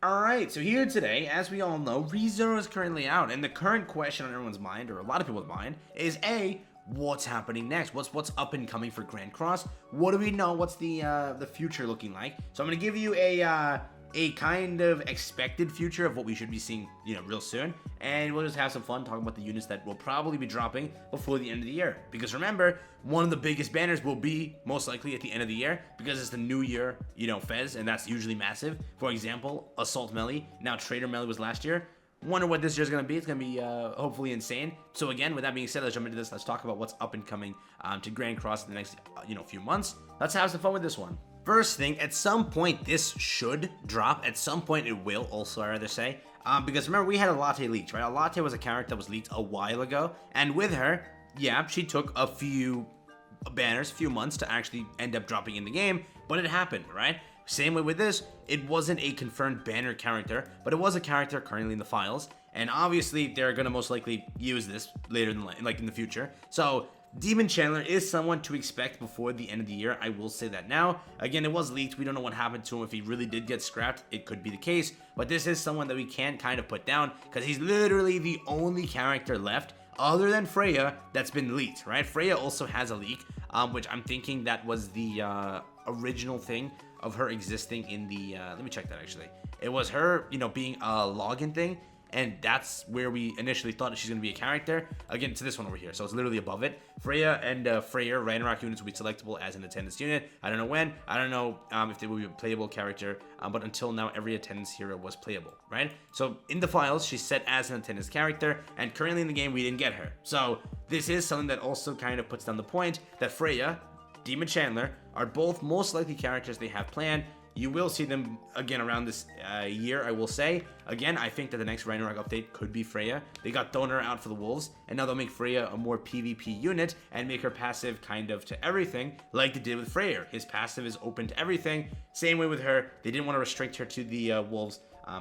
Alright, so here today, as we all know, ReZero is currently out, and the current question on everyone's mind, or a lot of people's mind, is A, what's happening next? What's up and coming for Grand Cross? What do we know? What's the future looking like? So I'm gonna give you a kind of expected future of what we should be seeing, real soon, and we'll just have some fun talking about the units that will probably be dropping before the end of the year. Because remember, one of the biggest banners will be most likely at the end of the year because it's the new year, Fez, and that's usually massive. For example, Assault Melee, now Trader Melee was last year. Wonder what this year's gonna be. It's gonna be hopefully insane. So again, with that being said, let's jump into this. Let's talk about what's up and coming to Grand Cross in the next few months. Let's have some fun with this one. First thing, at some point this should drop. At some point it will also, I rather say. Because remember, we had a Latte leaked, right? A Latte was a character that was leaked a while ago. And with her, yeah, she took a few banners, a few months to actually end up dropping in the game. But it happened, right? Same way with this, it wasn't a confirmed banner character, but it was a character currently in the files. And obviously, they're going to most likely use this later in the future. So Demon Chandler is someone to expect before the end of the year. I will say that now. Again, it was leaked. We don't know what happened to him. If he really did get scrapped, it could be the case. But this is someone that we can kind of put down because he's literally the only character left other than Freya that's been leaked, right? Freya also has a leak, which I'm thinking that was the original thing of her existing in the, let me check that actually. It was her, being a login thing. And that's where we initially thought she's going to be a character. Again, to this one over here. So it's literally above it. Freya and Freyr, Reinhard units will be selectable as an attendance unit. I don't know when. I don't know if they will be a playable character. But until now, every attendance hero was playable, right? So in the files, she's set as an attendance character. And currently in the game, we didn't get her. So this is something that also kind of puts down the point that Freya, Demon Chandler, are both most likely characters they have planned. You will see them again around this year, I will say. Again, I think that the next Reinhard update could be Freya. They got Donor out for the Wolves, and now they'll make Freya a more PvP unit and make her passive kind of to everything, like they did with Freyr. His passive is open to everything. Same way with her. They didn't want to restrict her to the Wolves.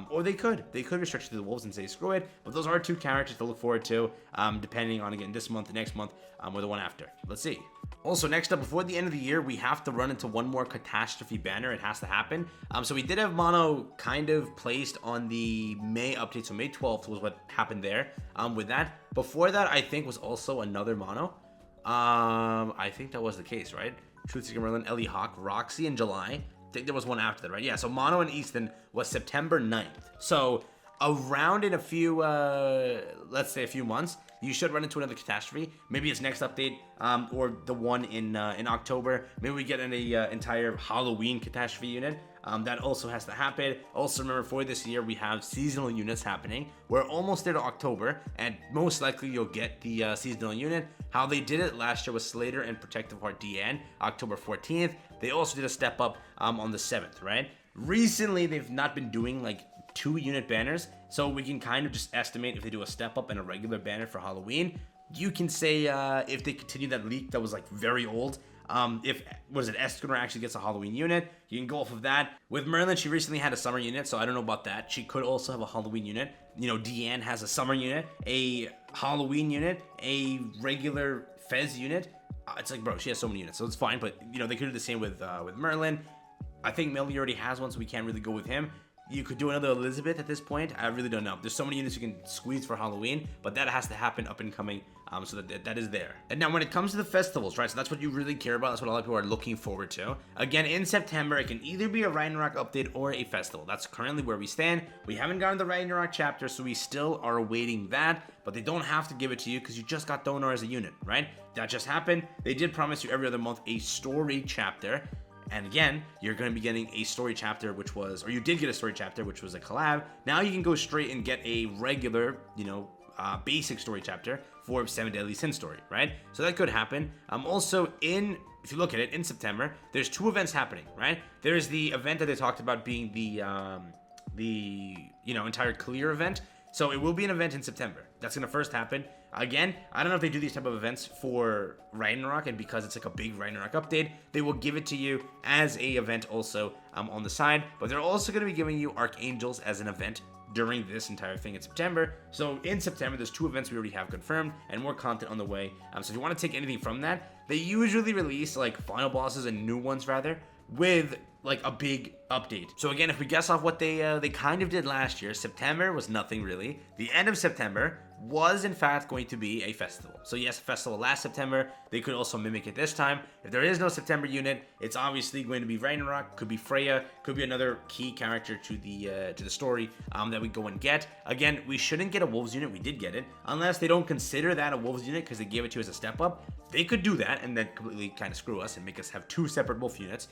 Or they could restrict her to the Wolves and say screw it, but those are two characters to look forward to, depending on, again, this month, the next month, or the one after. Let's see. Also, next up, before the end of the year, we have to run into one more catastrophe banner. It has to happen. So we did have mono kind of placed on the May update, so May 12th was what happened there with that. Before that, I think, was also another mono. I think that was the case, right? Truth Seeker Merlin, Ellie Hawk, Roxy in July. I think there was one after that, right? Yeah, so Mono and Easton was September 9th. So around in a few, let's say a few months, you should run into another catastrophe. Maybe it's next update, or the one in October. Maybe we get an entire Halloween catastrophe unit. That also has to happen. Also remember, for this year, we have seasonal units happening. We're almost there to October, and most likely you'll get the seasonal unit. How they did it last year was Slater and Protective Heart Diane, October 14th. They also did a step up on the 7th, right? Recently, they've not been doing like 2-unit banners, so we can kind of just estimate if they do a step up and a regular banner for Halloween. You can say if they continue that leak that was like very old, if Escunar actually gets a Halloween unit, you can go off of that. With Merlin, she recently had a summer unit, so I don't know about that. She could also have a Halloween unit. Diane has a summer unit, a Halloween unit, a regular Fez unit. It's like, bro, she has so many units, so it's fine. But they could do the same with Merlin. I think Meliodas already has one, so we can't really go with him. You could do another Elizabeth at this point. I really don't know. There's so many units you can squeeze for Halloween, but that has to happen up and coming, so that is there. And now when it comes to the festivals, right, so that's what you really care about. That's what a lot of people are looking forward to. Again, in September, it can either be a Ragnarok update or a festival. That's currently where we stand. We haven't gotten the Ragnarok chapter, so we still are awaiting that, but they don't have to give it to you because you just got Donor as a unit, right? That just happened. They did promise you every other month a story chapter. And again, you're going to be getting a story chapter, or you did get a story chapter, which was a collab. Now you can go straight and get a regular, basic story chapter for 7 Deadly Sin story, right? So that could happen. Also, if you look at it, in September, there's 2 events happening, right? There's the event that they talked about being the entire clear event. So it will be an event in September. That's going to first happen. Again, I don't know if they do these type of events for Ragnarok, and because it's like a big Ragnarok update, they will give it to you as a event also on the side. But they're also going to be giving you Archangels as an event during this entire thing in September. So in September, there's 2 events we already have confirmed and more content on the way. So if you want to take anything from that, they usually release like final bosses and new ones rather with like a big update. So again, if we guess off what they kind of did last year, September was nothing really. The end of September was in fact going to be a festival. So yes, a festival last September. They could also mimic it this time. If there is no September unit, it's obviously going to be Ragnarok, could be Freya, could be another key character to the story that we go and get. Again, we shouldn't get a Wolves unit. We did get it, unless they don't consider that a Wolves unit because they gave it to us as a step up. They could do that and then completely kind of screw us and make us have 2 separate Wolf units.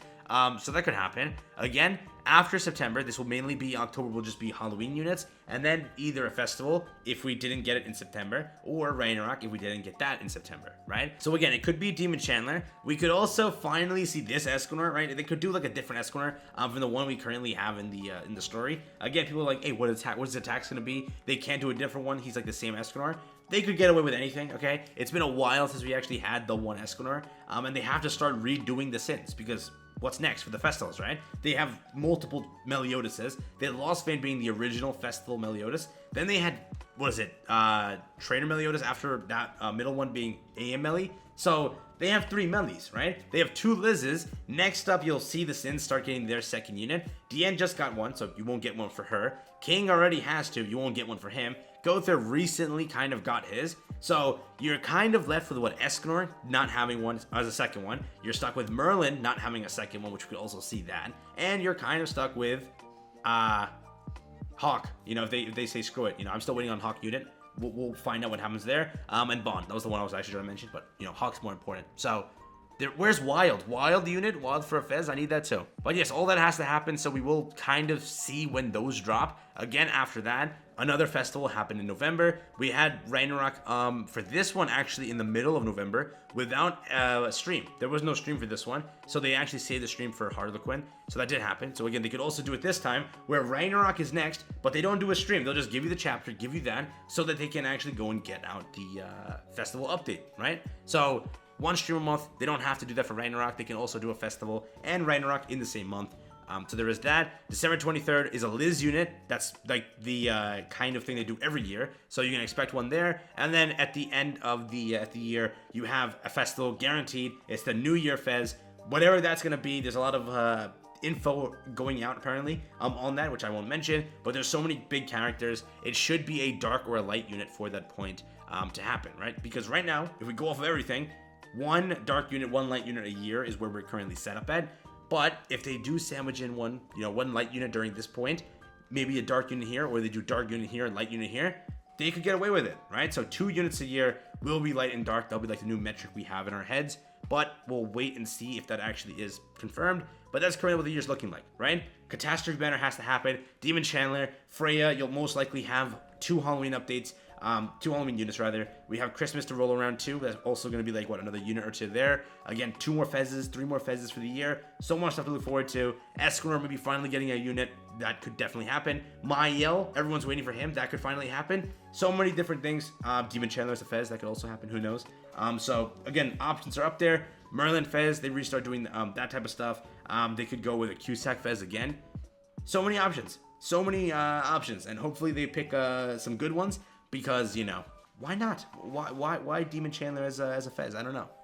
So that could happen. Again, after September, this will mainly be October, will just be Halloween units, and then either a festival if we didn't get it in September, or Ragnarok if we didn't get that in September, right? So again, it could be Demon Chandler. We could also finally see this Escanor, right? They could do like a different Escanor from the one we currently have in the story. Again, people are like, hey, what is his attack's gonna be? They can't do a different one. He's like the same Escanor. They could get away with anything, okay? It's been a while since we actually had the one Escanor, and they have to start redoing the sins because what's next for the festivals, right? They have multiple Meliodases. They had Lost Vein being the original festival Meliodas. Then they had, what is it, Trainer Meliodas after that middle one being AM Meli. So they have 3 Melis, right? They have 2 Liz's. Next up, you'll see the Sins start getting their second unit. Diane just got one, so you won't get one for her. King already has 2. You won't get one for him. Gother recently kind of got his. So you're kind of left with what, Escanor not having one as a second one. You're stuck with Merlin not having a second one, which we could also see that. And you're kind of stuck with Hawk. You know, if they say screw it, you know, I'm still waiting on Hawk unit. We'll find out what happens there. And Bond, that was the one I was actually trying to mention, but you know, Hawk's more important. So where's Wild? Wild unit? Wild for a Fez? I need that too. But yes, all that has to happen, so we will kind of see when those drop. Again, after that, another festival happened in November. We had Ragnarok for this one actually in the middle of November without a stream. There was no stream for this one, so they actually saved the stream for Harlequin. So that did happen. So again, they could also do it this time where Ragnarok is next, but they don't do a stream. They'll just give you the chapter, give you that, so that they can actually go and get out the festival update, right? So 1 stream a month. They don't have to do that for Ragnarok. They can also do a festival and Ragnarok in the same month. So there is that. December 23rd is a Liz unit. That's like the kind of thing they do every year. So you can expect one there. And then at the end of the year, you have a festival guaranteed. It's the New Year Fez. Whatever that's going to be, there's a lot of info going out apparently on that, which I won't mention. But there's so many big characters. It should be a dark or a light unit for that point to happen, right? Because right now, if we go off of everything, 1 dark unit, 1 light unit a year is where we're currently set up at. But if they do sandwich in one light unit during this point, maybe a dark unit here, or they do dark unit here and light unit here, they could get away with it, right? So 2 units a year will be light and dark. That'll be like the new metric we have in our heads. But we'll wait and see if that actually is confirmed. But that's currently what the year's looking like, right? Catastrophe Banner has to happen. Demon Chandler, Freya, you'll most likely have 2 Halloween updates. 2 Halloween units rather. We have Christmas to roll around too. That's also going to be like what, another unit or 2 there. Again, 2 more Fezzes, 3 more Fezzes for the year. So much stuff to look forward to. Escanor maybe finally getting a unit. That could definitely happen. Mael, everyone's waiting for him. That could finally happen. So many different things. Demon Chandler's a Fez. That could also happen. Who knows? So again, options are up there. Merlin Fez, they restart doing that type of stuff. They could go with a Cusack Fez again. So many options. So many options. And hopefully they pick some good ones. Because, you know, why not? Why Demon Chandler as a Fez? I don't know.